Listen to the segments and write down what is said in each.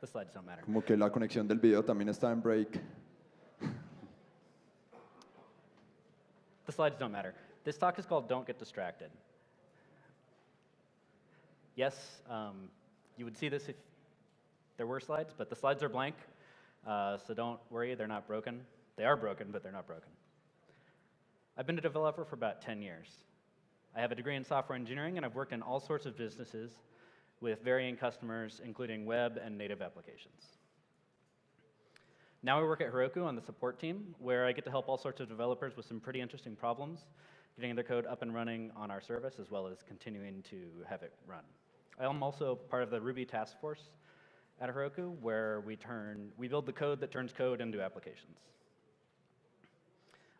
The slides don't matter. Como que la conexión del video también está en break. The slides don't matter. This talk is called Don't Get Distracted. Yes, you would see this if there were slides, but the slides are blank, so don't worry, they're not broken. They are broken, but they're not broken. I've been a developer for about 10 years. I have a degree in software engineering, and I've worked in all sorts of businesses with varying customers, including web and native applications. Now I work at Heroku on the support team, where I get to help all sorts of developers with some pretty interesting problems, getting their code up and running on our service, as well as continuing to have it run. I am also part of the Ruby task force at Heroku, where we build the code that turns code into applications.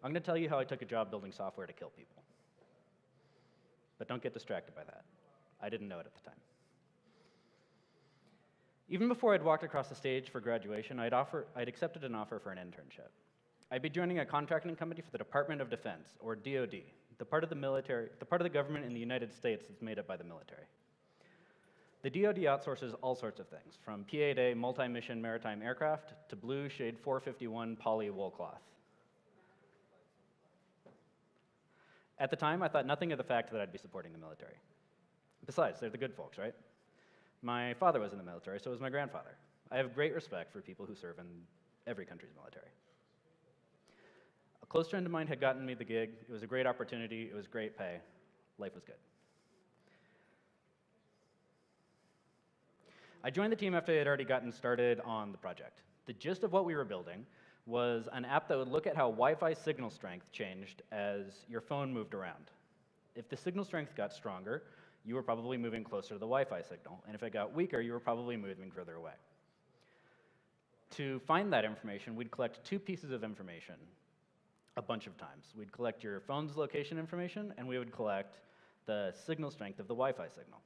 I'm going to tell you how I took a job building software to kill people. But don't get distracted by that. I didn't know it at the time. Even before I'd walked across the stage for graduation, I'd accepted an offer for an internship. I'd be joining a contracting company for the Department of Defense, or DoD, the part of the government in the United States that's made up by the military. The DoD outsources all sorts of things, from P-8A multi-mission maritime aircraft to blue shade 451 poly wool cloth. At the time, I thought nothing of the fact that I'd be supporting the military. Besides, they're the good folks, right? My father was in the military, so was my grandfather. I have great respect for people who serve in every country's military. A close friend of mine had gotten me the gig. It was a great opportunity. It was great pay. Life was good. I joined the team after I had already gotten started on the project. The gist of what we were building was an app that would look at how Wi-Fi signal strength changed as your phone moved around. If the signal strength got stronger, you were probably moving closer to the Wi-Fi signal, and if it got weaker, you were probably moving further away. To find that information, we'd collect two pieces of information a bunch of times. We'd collect your phone's location information, and we would collect the signal strength of the Wi-Fi signal.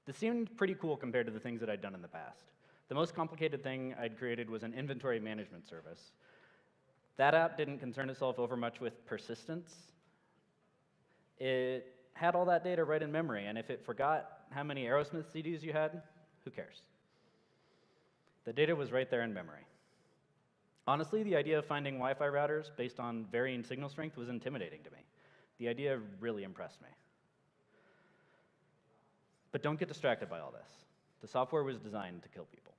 This seemed pretty cool compared to the things that I'd done in the past. The most complicated thing I'd created was an inventory management service. That app didn't concern itself over much with persistence. It had all that data right in memory, and if it forgot how many Aerosmith CDs you had, who cares? The data was right there in memory. Honestly, the idea of finding Wi-Fi routers based on varying signal strength was intimidating to me. The idea really impressed me. But don't get distracted by all this. The software was designed to kill people.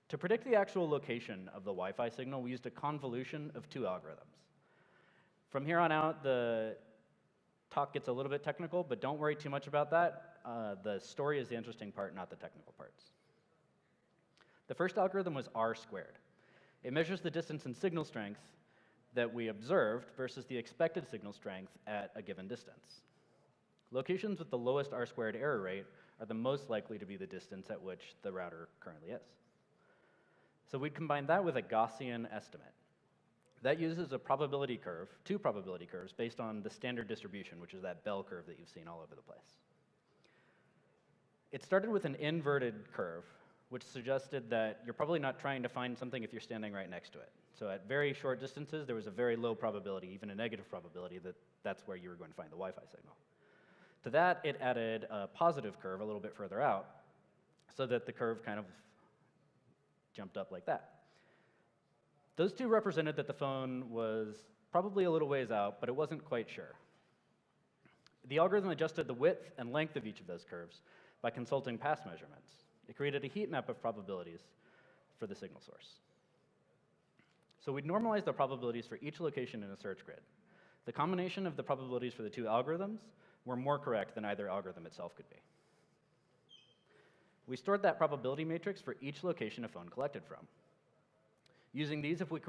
To predict the actual location of the Wi-Fi signal, we used a convolution of two algorithms. From here on out, the talk gets a little bit technical, but don't worry too much about that. The story is the interesting part, not the technical parts. The first algorithm was R squared. It measures the distance in signal strength that we observed versus the expected signal strength at a given distance. Locations with the lowest R squared error rate are the most likely to be the distance at which the router currently is. So we'd combine that with a Gaussian estimate. That uses a probability curve, two probability curves, based on the standard distribution, which is that bell curve that you've seen all over the place. It started with an inverted curve, which suggested that you're probably not trying to find something if you're standing right next to it. So at very short distances, there was a very low probability, even a negative probability, that that's where you were going to find the Wi-Fi signal. To that, it added a positive curve a little bit further out, so that the curve kind of jumped up like that. Those two represented that the phone was probably a little ways out, but it wasn't quite sure. The algorithm adjusted the width and length of each of those curves by consulting past measurements. It created a heat map of probabilities for the signal source. So we'd normalize the probabilities for each location in a search grid. The combination of the probabilities for the two algorithms were more correct than either algorithm itself could be. We stored that probability matrix for each location a phone collected from. Using these, if we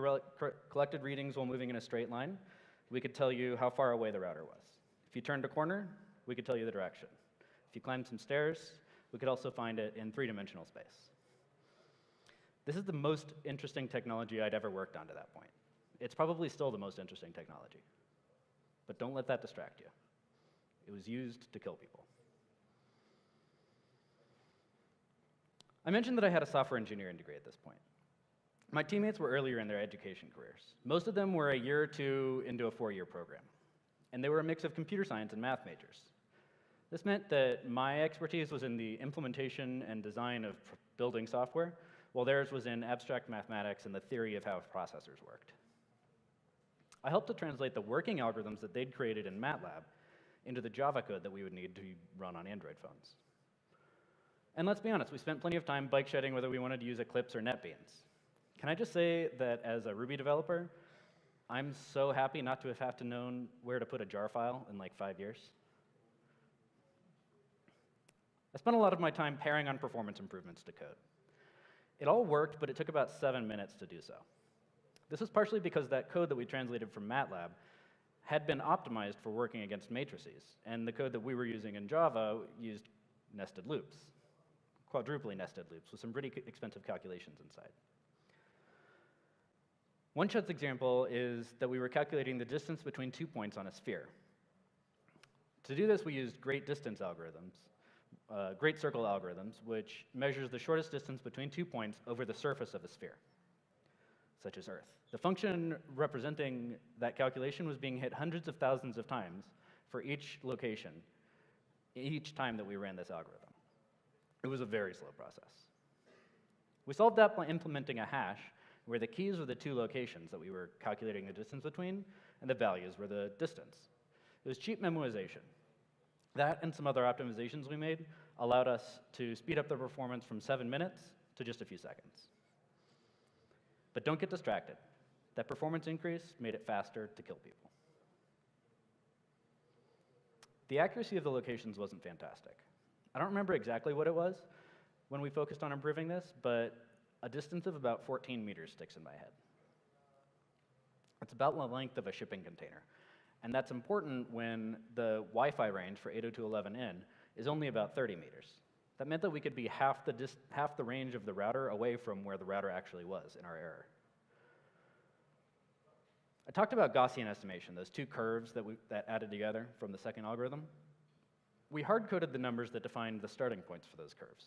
collected readings while moving in a straight line, we could tell you how far away the router was. If you turned a corner, we could tell you the direction. If you climbed some stairs, we could also find it in three-dimensional space. This is the most interesting technology I'd ever worked on to that point. It's probably still the most interesting technology. But don't let that distract you. It was used to kill people. I mentioned that I had a software engineering degree at this point. My teammates were earlier in their education careers. Most of them were a year or two into a 4-year program, and they were a mix of computer science and math majors. This meant that my expertise was in the implementation and design of building software, while theirs was in abstract mathematics and the theory of how processors worked. I helped to translate the working algorithms that they'd created in MATLAB into the Java code that we would need to run on Android phones. And let's be honest, we spent plenty of time bike shedding whether we wanted to use Eclipse or NetBeans. Can I just say that as a Ruby developer, I'm so happy not to have to known where to put a jar file in like 5 years. I spent a lot of my time pairing on performance improvements to code. It all worked, but it took about 7 minutes to do so. This was partially because that code that we translated from MATLAB had been optimized for working against matrices, and the code that we were using in Java used nested loops, quadruply nested loops with some pretty expensive calculations inside. One such example is that we were calculating the distance between 2 points on a sphere. To do this, we used great distance algorithms, great circle algorithms, which measures the shortest distance between 2 points over the surface of a sphere, such as Earth. The function representing that calculation was being hit hundreds of thousands of times for each location, each time that we ran this algorithm. It was a very slow process. We solved that by implementing a hash where the keys were the 2 locations that we were calculating the distance between, and the values were the distance. It was cheap memoization. That and some other optimizations we made allowed us to speed up the performance from 7 minutes to just a few seconds. But don't get distracted. That performance increase made it faster to kill people. The accuracy of the locations wasn't fantastic. I don't remember exactly what it was when we focused on improving this, but a distance of about 14 meters sticks in my head. It's about the length of a shipping container. And that's important when the Wi-Fi range for 802.11n is only about 30 meters. That meant that we could be half the range of the router away from where the router actually was in our error. I talked about Gaussian estimation, those 2 curves that added together from the second algorithm. We hard-coded the numbers that defined the starting points for those curves.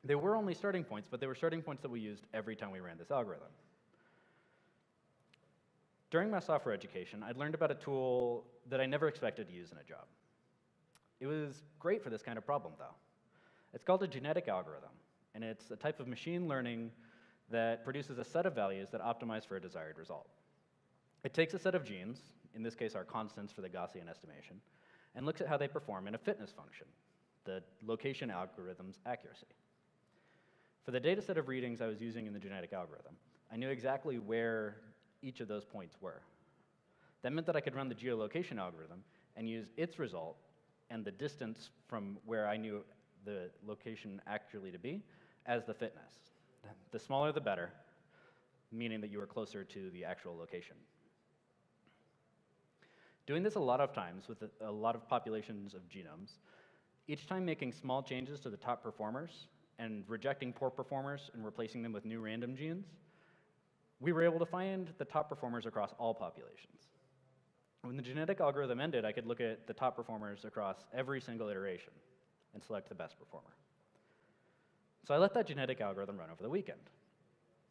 They were only starting points, but they were starting points that we used every time we ran this algorithm. During my software education, I'd learned about a tool that I never expected to use in a job. It was great for this kind of problem, though. It's called a genetic algorithm, and it's a type of machine learning that produces a set of values that optimize for a desired result. It takes a set of genes, in this case our constants for the Gaussian estimation, and looks at how they perform in a fitness function, the location algorithm's accuracy. For the data set of readings I was using in the genetic algorithm, I knew exactly where each of those points were. That meant that I could run the geolocation algorithm and use its result and the distance from where I knew the location actually to be as the fitness. The smaller the better, meaning that you were closer to the actual location. Doing this a lot of times with a lot of populations of genomes, each time making small changes to the top performers and rejecting poor performers and replacing them with new random genes, we were able to find the top performers across all populations. When the genetic algorithm ended, I could look at the top performers across every single iteration and select the best performer. So I let that genetic algorithm run over the weekend.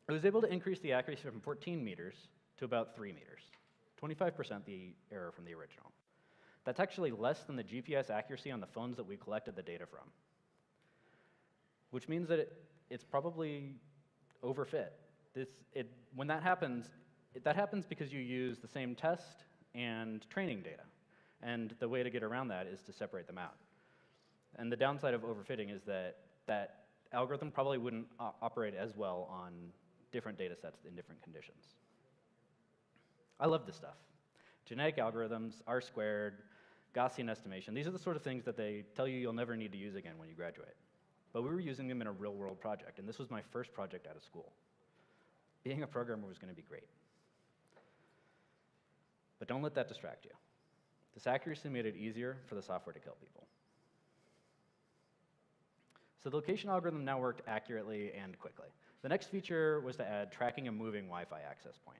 I was able to increase the accuracy from 14 meters to about 3 meters, 25% the error from the original. That's actually less than the GPS accuracy on the phones that we collected the data from, which means that it's probably overfit. When that happens because you use the same test and training data. And the way to get around that is to separate them out. And the downside of overfitting is that that algorithm probably wouldn't operate as well on different data sets in different conditions. I love this stuff. Genetic algorithms, R-squared, Gaussian estimation, these are the sort of things that they tell you you'll never need to use again when you graduate. But we were using them in a real-world project, and this was my first project out of school. Being a programmer was going to be great. But don't let that distract you. This accuracy made it easier for the software to kill people. So the location algorithm now worked accurately and quickly. The next feature was to add tracking a moving Wi-Fi access point.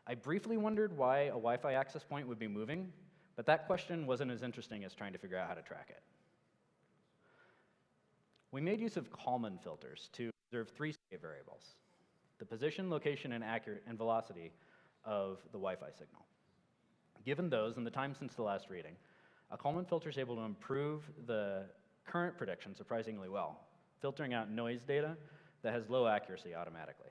I briefly wondered why a Wi-Fi access point would be moving, but that question wasn't as interesting as trying to figure out how to track it. We made use of Kalman filters to observe 3 state variables. the position, location, and velocity of the Wi-Fi signal. Given those and the time since the last reading, a Kalman filter is able to improve the current prediction surprisingly well, filtering out noise data that has low accuracy automatically.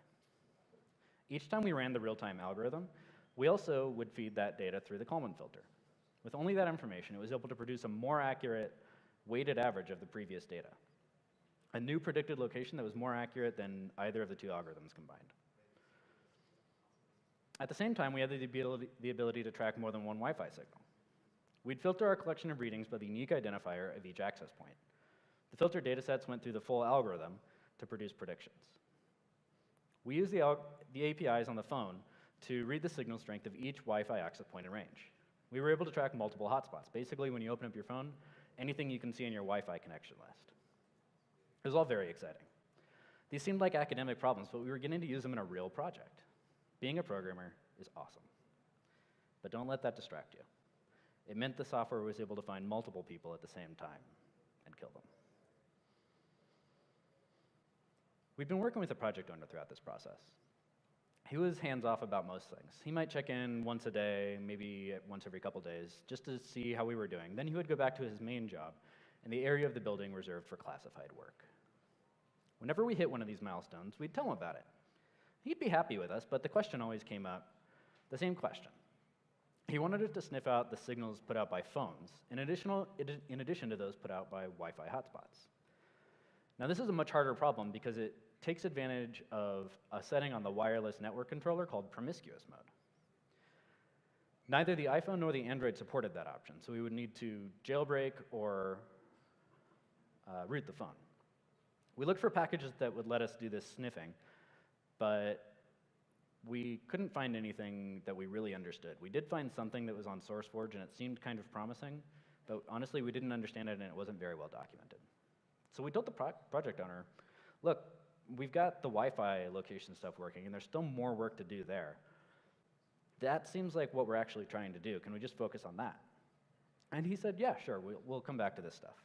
Each time we ran the real-time algorithm, we also would feed that data through the Kalman filter. With only that information, it was able to produce a more accurate weighted average of the previous data, a new predicted location that was more accurate than either of the two algorithms combined. At the same time, we had the ability to track more than one Wi-Fi signal. We'd filter our collection of readings by the unique identifier of each access point. The filter datasets went through the full algorithm to produce predictions. We used the APIs on the phone to read the signal strength of each Wi-Fi access point in range. We were able to track multiple hotspots. Basically, when you open up your phone, anything you can see in your Wi-Fi connection list. It was all very exciting. These seemed like academic problems, but we were getting to use them in a real project. Being a programmer is awesome. But don't let that distract you. It meant the software was able to find multiple people at the same time and kill them. We've been working with the project owner throughout this process. He was hands-off about most things. He might check in once a day, maybe once every couple days, just to see how we were doing. Then he would go back to his main job in the area of the building reserved for classified work. Whenever we hit one of these milestones, we'd tell him about it. He'd be happy with us, but the question always came up, the same question. He wanted us to sniff out the signals put out by phones, in addition to those put out by Wi-Fi hotspots. Now, this is a much harder problem because it takes advantage of a setting on the wireless network controller called promiscuous mode. Neither the iPhone nor the Android supported that option, so we would need to jailbreak or root the phone. We looked for packages that would let us do this sniffing, but we couldn't find anything that we really understood. We did find something that was on SourceForge, and it seemed kind of promising, but honestly, we didn't understand it, and it wasn't very well documented. So we told the project owner, look, we've got the Wi-Fi location stuff working, and there's still more work to do there. That seems like what we're actually trying to do. Can we just focus on that? And he said, yeah, sure, we'll come back to this stuff.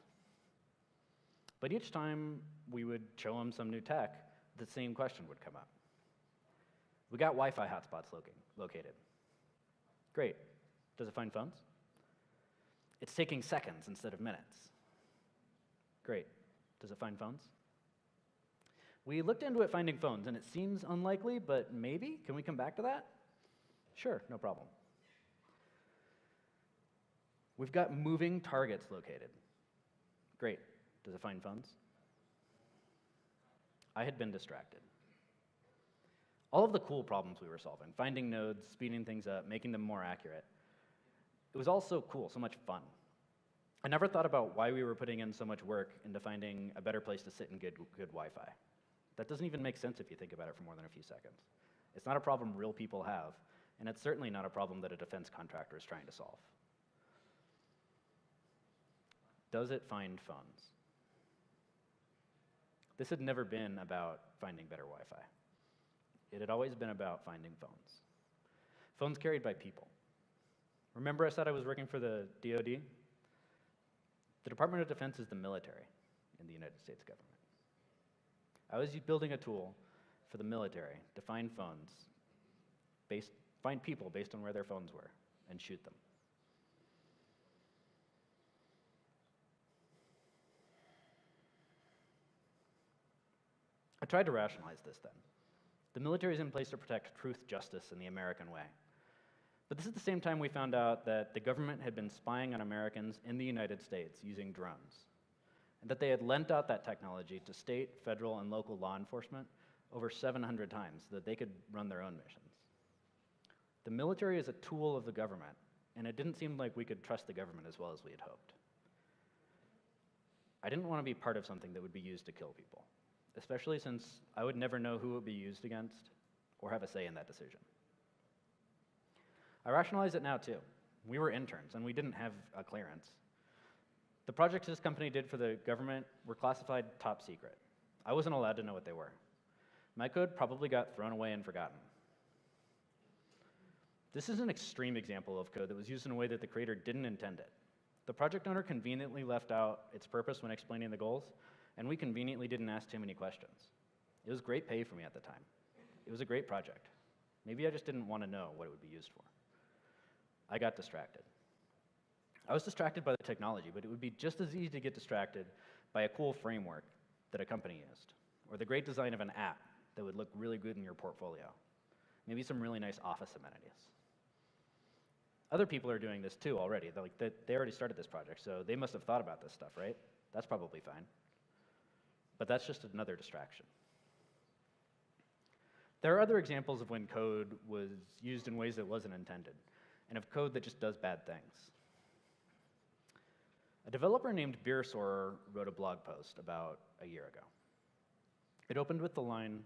But each time we would show him some new tech, the same question would come up. We got Wi-Fi hotspots located. Great. Does it find phones? It's taking seconds instead of minutes. Great. Does it find phones? We looked into it finding phones, and it seems unlikely, but maybe? Can we come back to that? Sure, no problem. We've got moving targets located. Great. Does it find phones? I had been distracted. All of the cool problems we were solving, finding nodes, speeding things up, making them more accurate, it was all so cool, so much fun. I never thought about why we were putting in so much work into finding a better place to sit in good Wi-Fi. That doesn't even make sense if you think about it for more than a few seconds. It's not a problem real people have, and it's certainly not a problem that a defense contractor is trying to solve. Does it find phones? This had never been about finding better Wi-Fi. It had always been about finding phones. Phones carried by people. Remember I said I was working for the DoD? The Department of Defense is the military in the United States government. I was building a tool for the military to find find people based on where their phones were and shoot them. I tried to rationalize this then. The military is in place to protect truth, justice, and the American way. But this is the same time we found out that the government had been spying on Americans in the United States using drones, and that they had lent out that technology to state, federal, and local law enforcement over 700 times so that they could run their own missions. The military is a tool of the government, and it didn't seem like we could trust the government as well as we had hoped. I didn't want to be part of something that would be used to kill people, especially since I would never know who it would be used against or have a say in that decision. I rationalize it now too. We were interns and we didn't have a clearance. The projects this company did for the government were classified top secret. I wasn't allowed to know what they were. My code probably got thrown away and forgotten. This is an extreme example of code that was used in a way that the creator didn't intend it. The project owner conveniently left out its purpose when explaining the goals, and we conveniently didn't ask too many questions. It was great pay for me at the time. It was a great project. Maybe I just didn't want to know what it would be used for. I got distracted. I was distracted by the technology, but it would be just as easy to get distracted by a cool framework that a company used, or the great design of an app that would look really good in your portfolio. Maybe some really nice office amenities. Other people are doing this too already. They already started this project, so they must have thought about this stuff, right? That's probably fine. But that's just another distraction. There are other examples of when code was used in ways that wasn't intended, and of code that just does bad things. A developer named Beersorer wrote a blog post about a year ago. It opened with the line,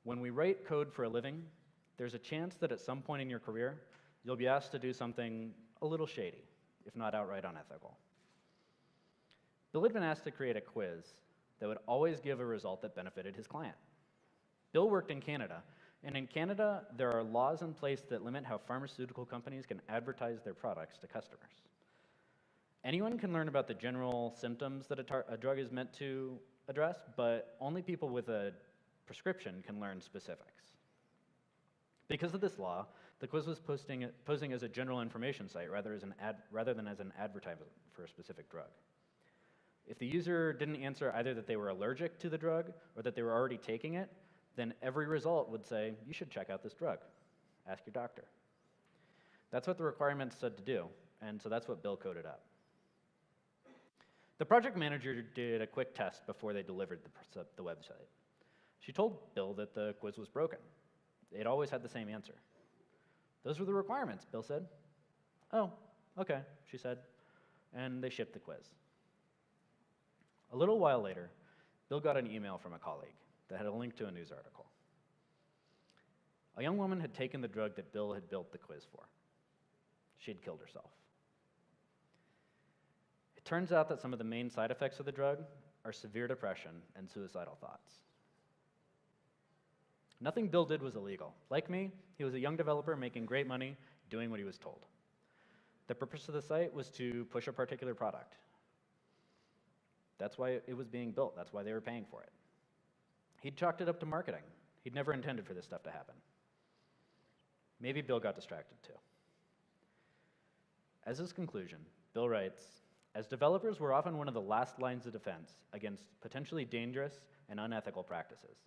"When we write code for a living, there's a chance that at some point in your career, you'll be asked to do something a little shady, if not outright unethical." Bill had been asked to create a quiz that would always give a result that benefited his client. Bill worked in Canada, and in Canada, there are laws in place that limit how pharmaceutical companies can advertise their products to customers. Anyone can learn about the general symptoms that a drug is meant to address, but only people with a prescription can learn specifics. Because of this law, the quiz was posing as a general information site rather than as an advertisement for a specific drug. If the user didn't answer either that they were allergic to the drug or that they were already taking it, then every result would say, "You should check out this drug. Ask your doctor." That's what the requirements said to do, and so that's what Bill coded up. The project manager did a quick test before they delivered the website. She told Bill that the quiz was broken. It always had the same answer. "Those were the requirements," Bill said. "Oh, okay," she said, and they shipped the quiz. A little while later, Bill got an email from a colleague that had a link to a news article. A young woman had taken the drug that Bill had built the quiz for. She had killed herself. It turns out that some of the main side effects of the drug are severe depression and suicidal thoughts. Nothing Bill did was illegal. Like me, he was a young developer making great money, doing what he was told. The purpose of the site was to push a particular product. That's why it was being built. That's why they were paying for it. He'd chalked it up to marketing. He'd never intended for this stuff to happen. Maybe Bill got distracted too. As his conclusion, Bill writes, "As developers, we're often one of the last lines of defense against potentially dangerous and unethical practices.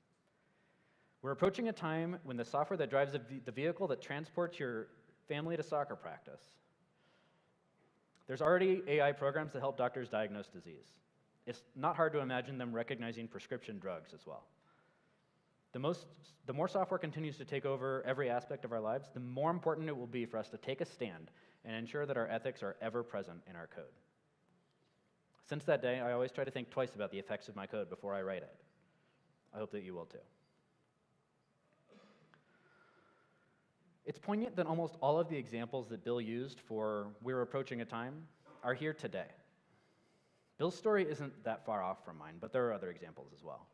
We're approaching a time when the software that drives the vehicle that transports your family to soccer practice. There's already AI programs that help doctors diagnose disease. It's not hard to imagine them recognizing prescription drugs as well. The more software continues to take over every aspect of our lives, the more important it will be for us to take a stand and ensure that our ethics are ever present in our code. Since that day, I always try to think twice about the effects of my code before I write it. I hope that you will too." It's poignant that almost all of the examples that Bill used for "we're approaching a time" are here today. Bill's story isn't that far off from mine, but there are other examples as well.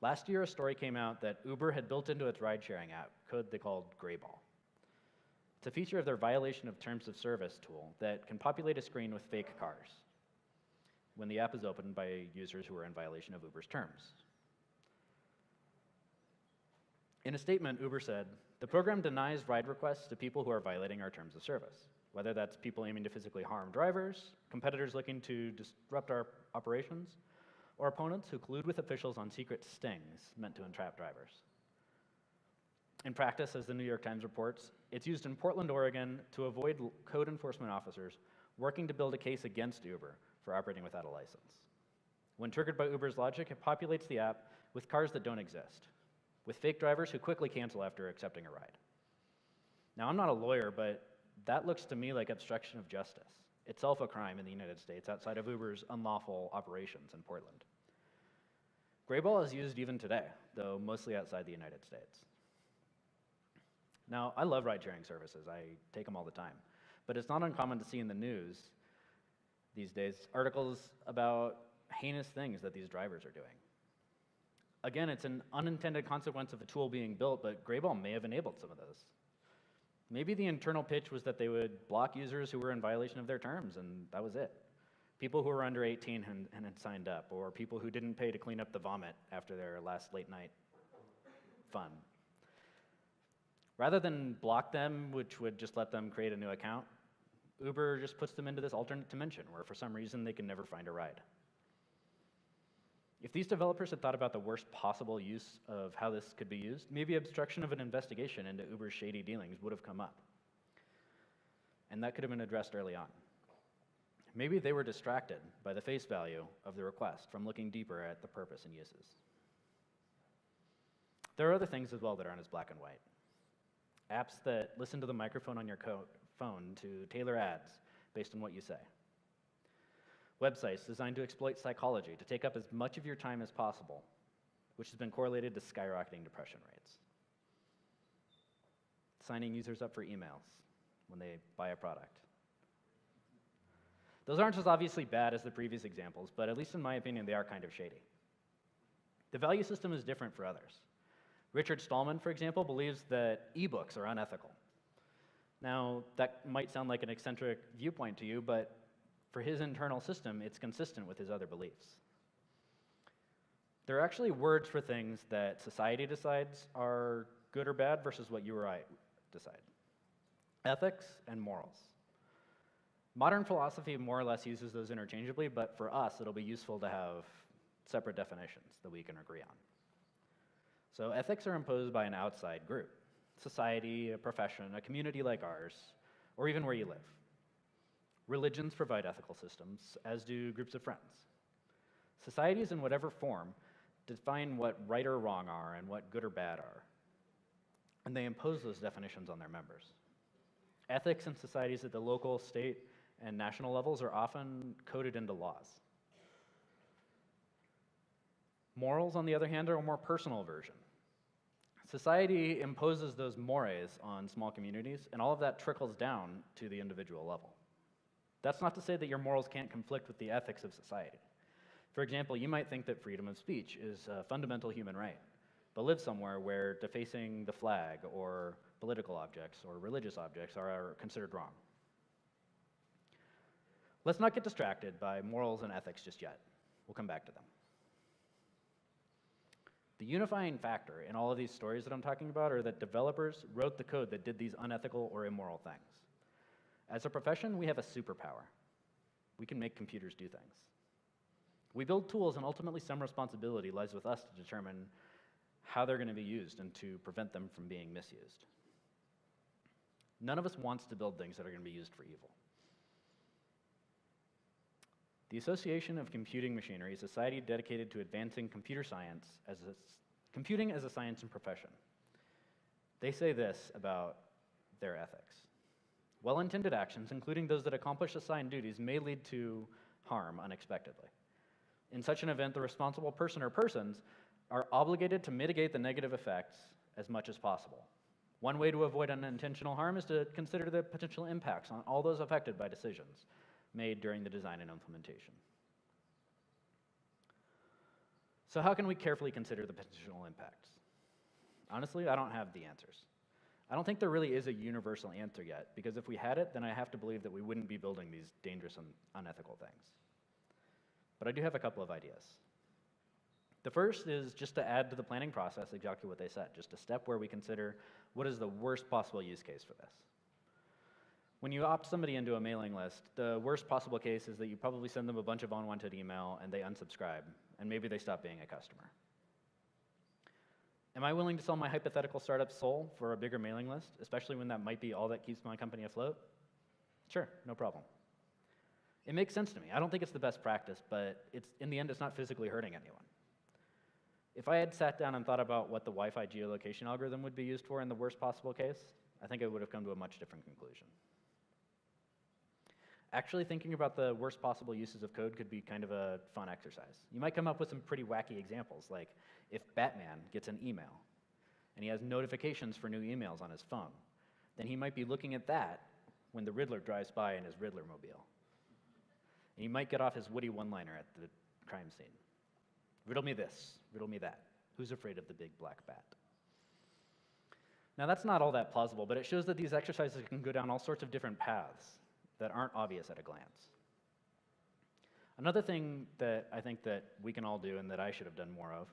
Last year, a story came out that Uber had built into its ride-sharing app code they called Grayball. It's a feature of their violation of terms of service tool that can populate a screen with fake cars when the app is opened by users who are in violation of Uber's terms. In a statement, Uber said, "The program denies ride requests to people who are violating our terms of service, whether that's people aiming to physically harm drivers, competitors looking to disrupt our operations, or opponents who collude with officials on secret stings meant to entrap drivers." In practice, as the New York Times reports, it's used in Portland, Oregon to avoid code enforcement officers working to build a case against Uber for operating without a license. When triggered by Uber's logic, it populates the app with cars that don't exist, with fake drivers who quickly cancel after accepting a ride. Now, I'm not a lawyer, but that looks to me like obstruction of justice, itself a crime in the United States outside of Uber's unlawful operations in Portland. Grayball is used even today, though mostly outside the United States. Now, I love ride-sharing services. I take them all the time. But it's not uncommon to see in the news these days articles about heinous things that these drivers are doing. Again, it's an unintended consequence of a tool being built, but Grayball may have enabled some of those. Maybe the internal pitch was that they would block users who were in violation of their terms, and that was it. People who were under 18 and had signed up, or people who didn't pay to clean up the vomit after their last late night fun. Rather than block them, which would just let them create a new account, Uber just puts them into this alternate dimension where for some reason they can never find a ride. If these developers had thought about the worst possible use of how this could be used, maybe obstruction of an investigation into Uber's shady dealings would have come up. And that could have been addressed early on. Maybe they were distracted by the face value of the request from looking deeper at the purpose and uses. There are other things as well that aren't as black and white. Apps that listen to the microphone on your phone to tailor ads based on what you say. Websites designed to exploit psychology to take up as much of your time as possible, which has been correlated to skyrocketing depression rates. Signing users up for emails when they buy a product. Those aren't as obviously bad as the previous examples, but at least in my opinion, they are kind of shady. The value system is different for others. Richard Stallman, for example, believes that ebooks are unethical. Now, that might sound like an eccentric viewpoint to you, but for his internal system, it's consistent with his other beliefs. There are actually words for things that society decides are good or bad versus what you or I decide. Ethics and morals. Modern philosophy more or less uses those interchangeably, but for us, it'll be useful to have separate definitions that we can agree on. So ethics are imposed by an outside group, society, a profession, a community like ours, or even where you live. Religions provide ethical systems, as do groups of friends. Societies, in whatever form, define what right or wrong are and what good or bad are, and they impose those definitions on their members. Ethics in societies at the local, state, and national levels are often coded into laws. Morals, on the other hand, are a more personal version. Society imposes those mores on small communities, and all of that trickles down to the individual level. That's not to say that your morals can't conflict with the ethics of society. For example, you might think that freedom of speech is a fundamental human right, but live somewhere where defacing the flag or political objects or religious objects are considered wrong. Let's not get distracted by morals and ethics just yet. We'll come back to them. The unifying factor in all of these stories that I'm talking about are that developers wrote the code that did these unethical or immoral things. As a profession, we have a superpower. We can make computers do things. We build tools, and ultimately some responsibility lies with us to determine how they're going to be used and to prevent them from being misused. None of us wants to build things that are going to be used for evil. The Association of Computing Machinery is a society dedicated to advancing computing as a science and profession. They say this about their ethics. Well-intended actions, including those that accomplish assigned duties, may lead to harm unexpectedly. In such an event, the responsible person or persons are obligated to mitigate the negative effects as much as possible. One way to avoid unintentional harm is to consider the potential impacts on all those affected by decisions made during the design and implementation. So how can we carefully consider the potential impacts? Honestly, I don't have the answers. I don't think there really is a universal answer yet, because if we had it, then I have to believe that we wouldn't be building these dangerous and unethical things. But I do have a couple of ideas. The first is just to add to the planning process exactly what they said, just a step where we consider what is the worst possible use case for this. When you opt somebody into a mailing list, the worst possible case is that you probably send them a bunch of unwanted email and they unsubscribe, and maybe they stop being a customer. Am I willing to sell my hypothetical startup's soul for a bigger mailing list, especially when that might be all that keeps my company afloat? Sure, no problem. It makes sense to me. I don't think it's the best practice, but in the end, it's not physically hurting anyone. If I had sat down and thought about what the Wi-Fi geolocation algorithm would be used for in the worst possible case, I think I would have come to a much different conclusion. Actually thinking about the worst possible uses of code could be kind of a fun exercise. You might come up with some pretty wacky examples, like if Batman gets an email and he has notifications for new emails on his phone, then he might be looking at that when the Riddler drives by in his Riddler mobile. And he might get off his witty one-liner at the crime scene. Riddle me this, riddle me that. Who's afraid of the big black bat? Now that's not all that plausible, but it shows that these exercises can go down all sorts of different paths that aren't obvious at a glance. Another thing that I think that we can all do and that I should have done more of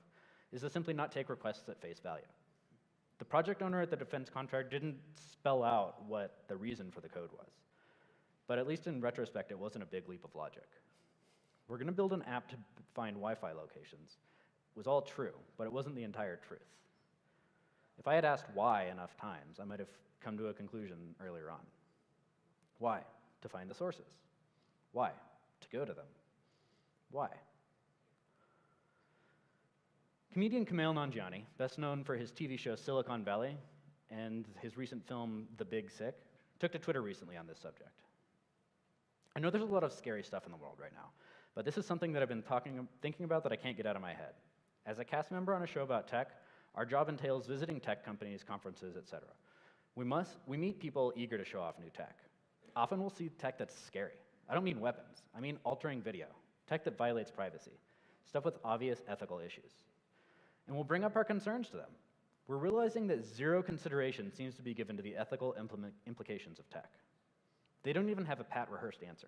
is to simply not take requests at face value. The project owner at the defense contractor didn't spell out what the reason for the code was. But at least in retrospect, it wasn't a big leap of logic. We're going to build an app to find Wi-Fi locations. It was all true, but it wasn't the entire truth. If I had asked why enough times, I might have come to a conclusion earlier on. Why? To find the sources. Why? To go to them. Why? Comedian Kumail Nanjiani, best known for his TV show Silicon Valley and his recent film The Big Sick, took to Twitter recently on this subject. I know there's a lot of scary stuff in the world right now, but this is something that I've been thinking about that I can't get out of my head. As a cast member on a show about tech, our job entails visiting tech companies, conferences, etc. We meet people eager to show off new tech. Often we'll see tech that's scary. I don't mean weapons, I mean altering video, tech that violates privacy, stuff with obvious ethical issues. And we'll bring up our concerns to them. We're realizing that zero consideration seems to be given to the ethical implications of tech. They don't even have a pat rehearsed answer.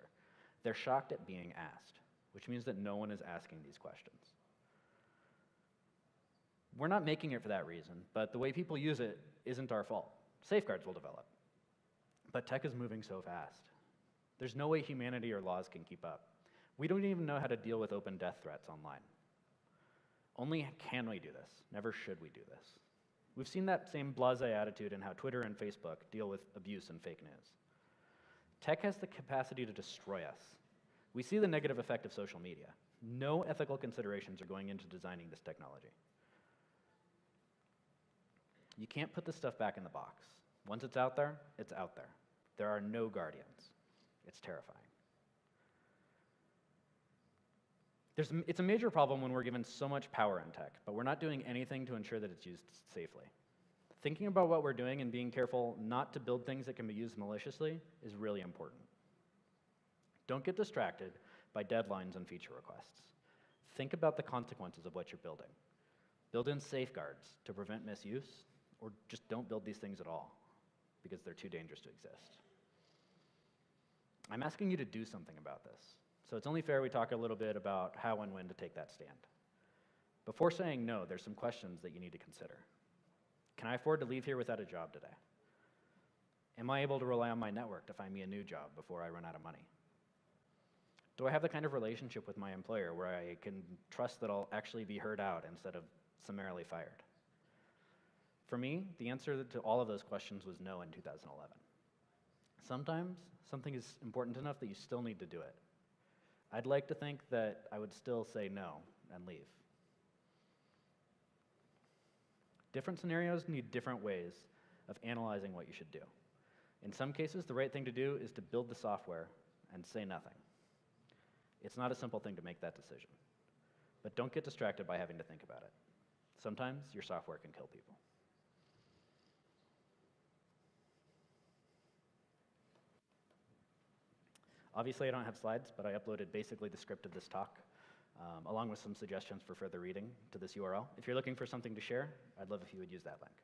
They're shocked at being asked, which means that no one is asking these questions. We're not making it for that reason, but the way people use it isn't our fault. Safeguards will develop. But tech is moving so fast. There's no way humanity or laws can keep up. We don't even know how to deal with open death threats online. Only can we do this, never should we do this. We've seen that same blasé attitude in how Twitter and Facebook deal with abuse and fake news. Tech has the capacity to destroy us. We see the negative effect of social media. No ethical considerations are going into designing this technology. You can't put this stuff back in the box. Once it's out there, it's out there. There are no guardians. It's terrifying. It's a major problem when we're given so much power in tech, but we're not doing anything to ensure that it's used safely. Thinking about what we're doing and being careful not to build things that can be used maliciously is really important. Don't get distracted by deadlines and feature requests. Think about the consequences of what you're building. Build in safeguards to prevent misuse, or just don't build these things at all, because they're too dangerous to exist. I'm asking you to do something about this, so it's only fair we talk a little bit about how and when to take that stand. Before saying no, there's some questions that you need to consider. Can I afford to leave here without a job today? Am I able to rely on my network to find me a new job before I run out of money? Do I have the kind of relationship with my employer where I can trust that I'll actually be heard out instead of summarily fired? For me, the answer to all of those questions was no in 2011. Sometimes something is important enough that you still need to do it. I'd like to think that I would still say no and leave. Different scenarios need different ways of analyzing what you should do. In some cases, the right thing to do is to build the software and say nothing. It's not a simple thing to make that decision. But don't get distracted by having to think about it. Sometimes your software can kill people. Obviously, I don't have slides, but I uploaded basically the script of this talk, along with some suggestions for further reading to this URL. If you're looking for something to share, I'd love if you would use that link.